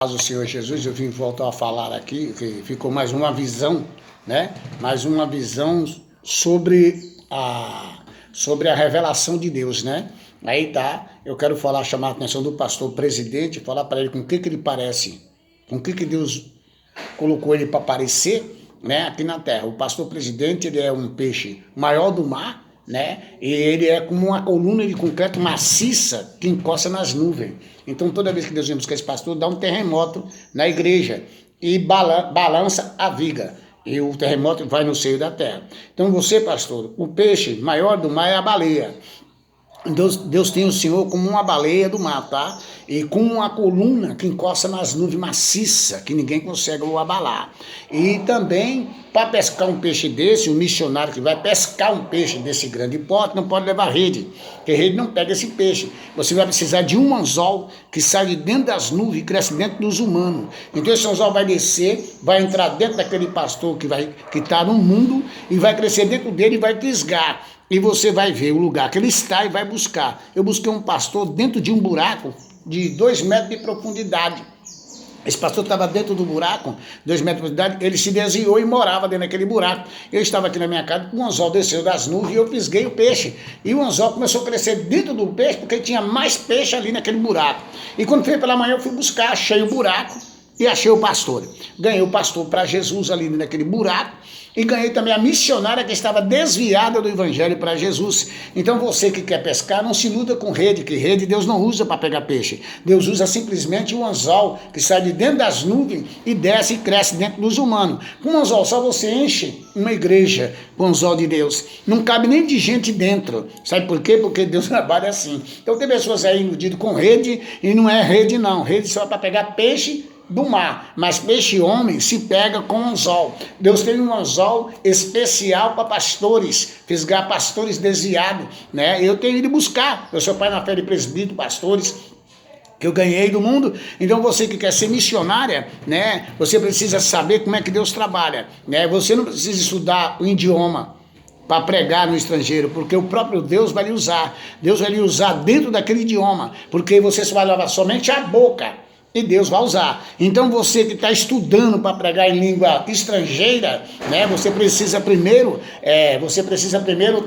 Mas o Senhor Jesus, eu vim voltar a falar aqui, que ficou mais uma visão, né? Mais uma visão sobre a revelação de Deus, né? Aí tá, eu quero chamar a atenção do pastor presidente, falar para ele com o que ele parece, com o que Deus colocou ele para aparecer, né? Aqui na terra. O pastor presidente, ele é um peixe maior do mar, né? E ele é como uma coluna de concreto maciça que encosta nas nuvens. Então, toda vez que Deus vem buscar esse pastor, dá um terremoto na igreja e balança a viga. E o terremoto vai no seio da terra. Então, você, pastor, o peixe maior do mar é a baleia. Deus tem o Senhor como uma baleia do mar, tá? E com uma coluna que encosta nas nuvens maciça, que ninguém consegue o abalar. E também, para pescar um peixe desse, o missionário que vai pescar um peixe desse grande porte, não pode levar rede, porque rede não pega esse peixe. Você vai precisar de um anzol que sai de dentro das nuvens e cresce dentro dos humanos. Então esse anzol vai descer, vai entrar dentro daquele pastor que está no mundo e vai crescer dentro dele e vai fisgar. E você vai ver o lugar que ele está e vai buscar. Eu busquei um pastor dentro de um buraco de 2 metros de profundidade. Esse pastor estava dentro do buraco, 2 metros de profundidade, ele se desviou e morava dentro daquele buraco. Eu estava aqui na minha casa, o anzol desceu das nuvens e eu fisguei o peixe. E o anzol começou a crescer dentro do peixe, porque tinha mais peixe ali naquele buraco. E quando foi pela manhã eu fui buscar, achei o buraco e achei o pastor. Ganhei o pastor para Jesus ali naquele buraco. E ganhei também a missionária que estava desviada do evangelho para Jesus. Então você que quer pescar, não se iluda com rede, que rede Deus não usa para pegar peixe. Deus usa simplesmente um anzol que sai de dentro das nuvens e desce e cresce dentro dos humanos. Com um anzol só você enche uma igreja com o anzol de Deus. Não cabe nem de gente dentro. Sabe por quê? Porque Deus trabalha assim. Então tem pessoas aí iludidas com rede e não é rede não. Rede só é para pegar peixe do mar, mas peixe homem se pega com anzol. Deus tem um anzol especial para pastores, fisgar pastores desviados, né? Eu tenho ido buscar, eu sou pai na fé de presbítero, pastores, que eu ganhei do mundo. Então você que quer ser missionária, né? Você precisa saber como é que Deus trabalha, né? Você não precisa estudar o idioma para pregar no estrangeiro, porque o próprio Deus vai lhe usar. Deus vai lhe usar dentro daquele idioma, porque você só vai lavar somente a boca. E Deus vai usar. Então você que está estudando para pregar em língua estrangeira, né? Você precisa primeiro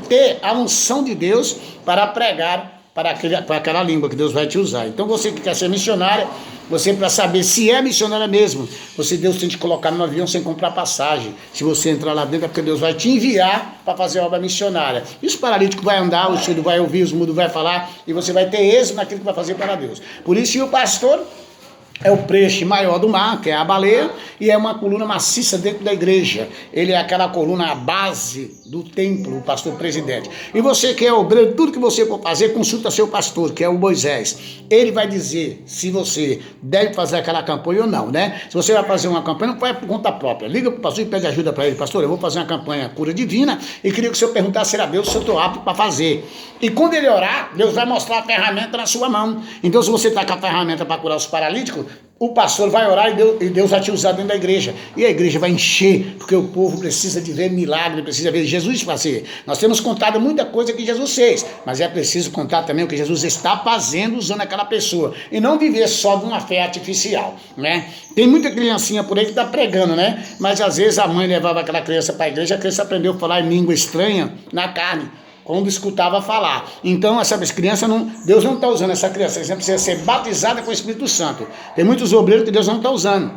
ter a unção de Deus para pregar para aquela língua que Deus vai te usar. Então você que quer ser missionária, você para saber se é missionária mesmo, Deus tem que te colocar no avião sem comprar passagem. Se você entrar lá dentro é porque Deus vai te enviar para fazer a obra missionária. E os paralíticos vai andar, o surdo vai ouvir, os mudos vai falar e você vai ter êxito naquilo que vai fazer para Deus. Por isso que o pastor é o peixe maior do mar, que é a baleia, e é uma coluna maciça dentro da igreja. Ele é aquela coluna, a base do templo, o pastor presidente. E você que é obreiro, tudo que você for fazer, consulta seu pastor, que é o Moisés. Ele vai dizer se você deve fazer aquela campanha ou não, né? Se você vai fazer uma campanha, não vai por conta própria. Liga para o pastor e pede ajuda para ele. Pastor, eu vou fazer uma campanha cura divina e queria que o senhor perguntasse a Deus se eu estou apto para fazer. E quando ele orar, Deus vai mostrar a ferramenta na sua mão. Então, se você está com a ferramenta para curar os paralíticos, o pastor vai orar e Deus vai te usar dentro da igreja. E a igreja vai encher, porque o povo precisa de ver milagre, precisa ver Jesus fazer. Nós temos contado muita coisa que Jesus fez, mas é preciso contar também o que Jesus está fazendo usando aquela pessoa. E não viver só de uma fé artificial, né? Tem muita criancinha por aí que está pregando, né? Mas às vezes a mãe levava aquela criança para a igreja, a criança aprendeu a falar em língua estranha na carne, quando escutava falar. Então, essa criança, Deus não está usando essa criança. Ela precisa ser batizada com o Espírito Santo. Tem muitos obreiros que Deus não está usando.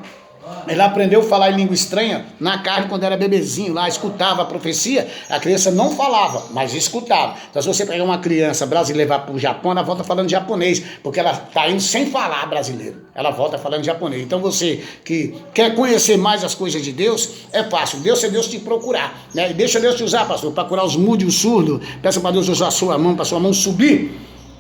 Ele aprendeu a falar em língua estranha na carne quando era bebezinho lá, escutava a profecia, a criança não falava, mas escutava. Então se você pegar uma criança brasileira e levar para o Japão, ela volta falando japonês, porque ela está indo sem falar brasileiro, ela volta falando japonês. Então você que quer conhecer mais as coisas de Deus, é fácil, Deus é Deus te procurar, né? E deixa Deus te usar, pastor, para curar os mudos e os surdos. Peça para Deus usar a sua mão, para sua mão subir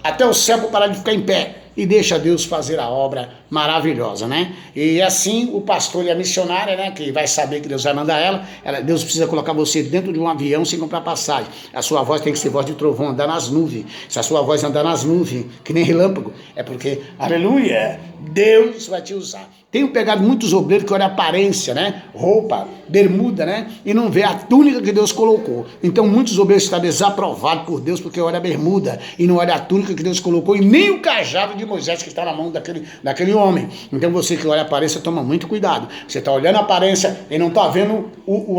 até o céu para parar de ficar em pé. E deixa Deus fazer a obra maravilhosa, né? E assim o pastor e a missionária, né, que vai saber que Deus vai mandar Deus precisa colocar você dentro de um avião sem comprar passagem. A sua voz tem que ser voz de trovão, andar nas nuvens. Se a sua voz andar nas nuvens, que nem relâmpago, é porque, aleluia, Deus vai te usar. Tenho pegado muitos obreiros que olham a aparência, né? Roupa, bermuda, né? E não vê a túnica que Deus colocou. Então muitos obreiros estão desaprovados por Deus porque olha a bermuda e não olha a túnica que Deus colocou e nem o cajado de de Moisés que está na mão daquele homem. Então você que olha a aparência, toma muito cuidado. Você está olhando a aparência e não está vendo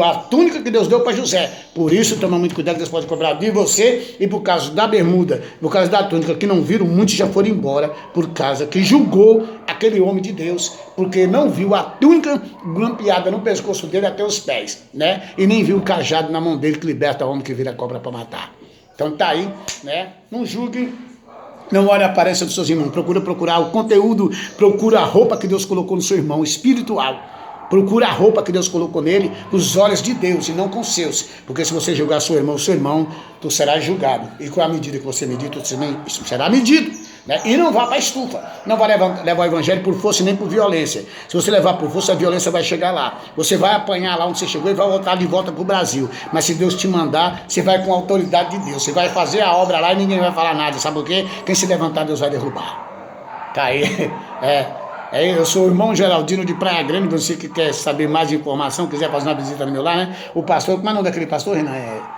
a túnica que Deus deu para José. Por isso, toma muito cuidado, que Deus pode cobrar de você. E por causa da bermuda, por causa da túnica que não viram, muitos já foram embora por causa que julgou aquele homem de Deus, porque não viu a túnica grampeada no pescoço dele até os pés, né? E nem viu o cajado na mão dele que liberta o homem que vira cobra para matar. Então tá aí, né? Não julgue, não olhe a aparência dos seus irmãos. Procura procurar o conteúdo, procura a roupa que Deus colocou no seu irmão espiritual. Procura a roupa que Deus colocou nele, os olhos de Deus e não com os seus. Porque se você julgar seu irmão, tu serás julgado. E com a medida que você medir, tu será medido. Né? E não vá para a estufa. Não vai levar o evangelho por força nem por violência. Se você levar por força, a violência vai chegar lá. Você vai apanhar lá onde você chegou e vai voltar de volta para o Brasil. Mas se Deus te mandar, você vai com a autoridade de Deus. Você vai fazer a obra lá e ninguém vai falar nada. Sabe por quê? Quem se levantar, Deus vai derrubar. Tá aí. Eu sou o irmão Geraldino de Praia Grande. Você que quer saber mais informação, quiser fazer uma visita no meu lar, né? O pastor, como é o nome daquele pastor, Renan?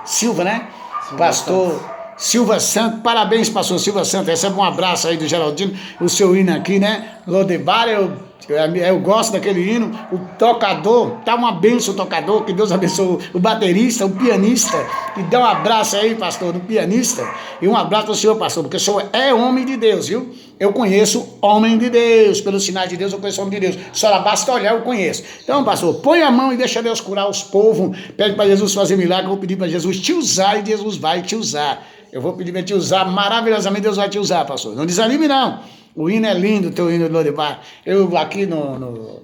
Silva, né? Pastor Silva Santo. Parabéns, pastor Silva Santo. Recebe um abraço aí do Geraldino. O seu hino aqui, né? Lodebar, eu gosto daquele hino. O tocador, tá uma bênção o tocador. Que Deus abençoe o baterista, o pianista. E dá um abraço aí, pastor, do pianista. E um abraço para o senhor, pastor, porque o senhor é homem de Deus, viu? Eu conheço homem de Deus, pelos sinais de Deus eu conheço homem de Deus. Só basta olhar, eu conheço. Então, pastor, põe a mão e deixa Deus curar os povos. Pede para Jesus fazer milagre. Eu vou pedir para Jesus te usar e Jesus vai te usar. Eu vou pedir para te usar maravilhosamente, Deus vai te usar, pastor. Não desanime, não. O hino é lindo, o teu hino de Lodebar. Eu aqui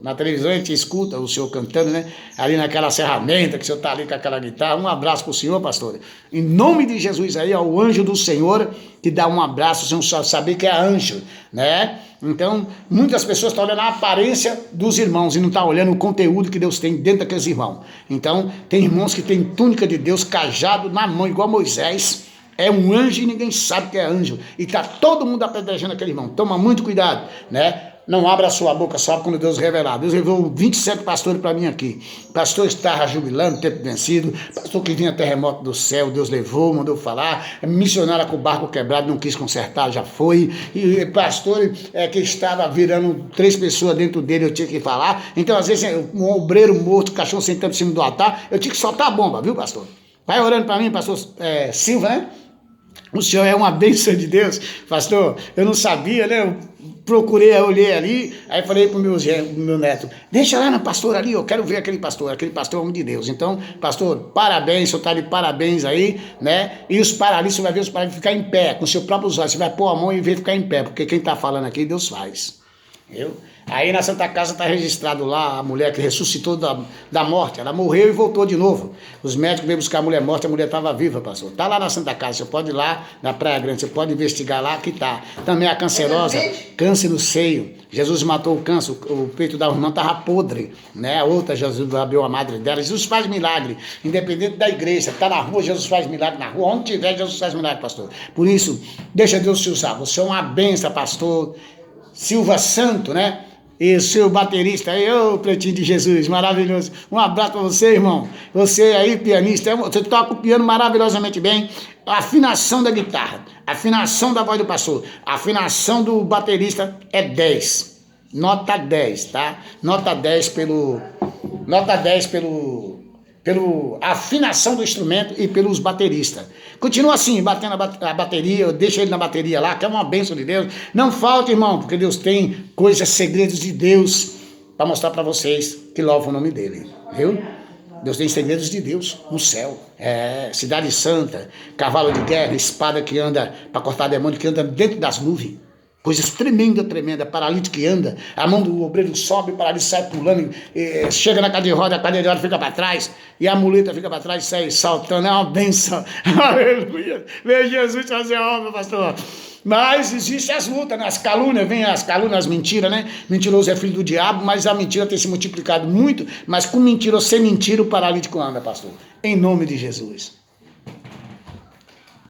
na televisão, a gente escuta o senhor cantando, né? Ali naquela ferramenta que o senhor está ali com aquela guitarra. Um abraço para o senhor, pastor. Em nome de Jesus aí, ao anjo do Senhor, que dá um abraço, sem só saber que é anjo, né? Então, muitas pessoas estão olhando a aparência dos irmãos e não estão olhando o conteúdo que Deus tem dentro daqueles irmãos. Então, tem irmãos que têm túnica de Deus, cajado na mão, igual Moisés. É um anjo e ninguém sabe que é anjo. E está todo mundo apedrejando aquele irmão. Toma muito cuidado, né? Não abra a sua boca só quando Deus revelar. Deus revelou 27 pastores para mim aqui. Pastor estava jubilando, tempo vencido. Pastor que vinha terremoto do céu, Deus levou, mandou falar. Missionário com o barco quebrado, não quis consertar, já foi. E pastor que estava virando 3 pessoas dentro dele, eu tinha que falar. Então, às vezes, um obreiro morto, cachorro sentando em cima do altar, eu tinha que soltar a bomba, viu, pastor? Vai orando para mim, pastor Silva, né? O senhor é uma bênção de Deus, pastor. Eu não sabia, né? Eu procurei, eu olhei ali, aí falei pro meu neto, deixa lá no pastor ali, eu quero ver aquele pastor é homem de Deus. Então, pastor, parabéns, o senhor tá de parabéns aí, né? E os paralíticos, você vai ver os paralíticos ficar em pé, com seus próprios olhos, você vai pôr a mão e ver ficar em pé, porque quem tá falando aqui, Deus faz. Viu? Aí na Santa Casa está registrado lá a mulher que ressuscitou da morte. Ela morreu e voltou de novo. Os médicos veio buscar a mulher morta, a mulher estava viva, pastor. Está lá na Santa Casa, você pode ir lá na Praia Grande, você pode investigar lá que está. Também a cancerosa, câncer no seio. Jesus matou o câncer, o peito da irmã estava podre, né? A outra, Jesus abriu a madre dela. Jesus faz milagre, independente da igreja. Está na rua, Jesus faz milagre na rua. Onde tiver, Jesus faz milagre, pastor. Por isso, deixa Deus te usar. Você é uma benção, pastor Silva Santo, né? E o seu baterista aí, ô Pretinho de Jesus, maravilhoso. Um abraço para você, irmão. Você aí, pianista, você toca o piano maravilhosamente bem. A afinação da guitarra, a afinação da voz do pastor, a afinação do baterista é 10. Nota 10, tá? Nota 10 pelo afinação do instrumento e pelos bateristas. Continua assim, batendo a bateria, deixa ele na bateria lá, que é uma bênção de Deus. Não falta, irmão, porque Deus tem coisas, segredos de Deus para mostrar para vocês que louvam o nome dele, viu? Deus tem segredos de Deus no céu. Cidade santa, cavalo de guerra, espada que anda para cortar demônio, que anda dentro das nuvens. Coisas tremenda, paralítico que anda, a mão do obreiro sobe, o paralítico sai pulando, chega na cadeira de roda fica para trás, e a muleta fica para trás e sai saltando, é uma benção, aleluia, veja Jesus fazer a obra, pastor. Mas existem as lutas, né? As calúnias, vem as calúnias, as mentiras, né? Mentiroso é filho do diabo, mas a mentira tem se multiplicado muito, mas com mentira ou sem mentira o paralítico anda, pastor, em nome de Jesus.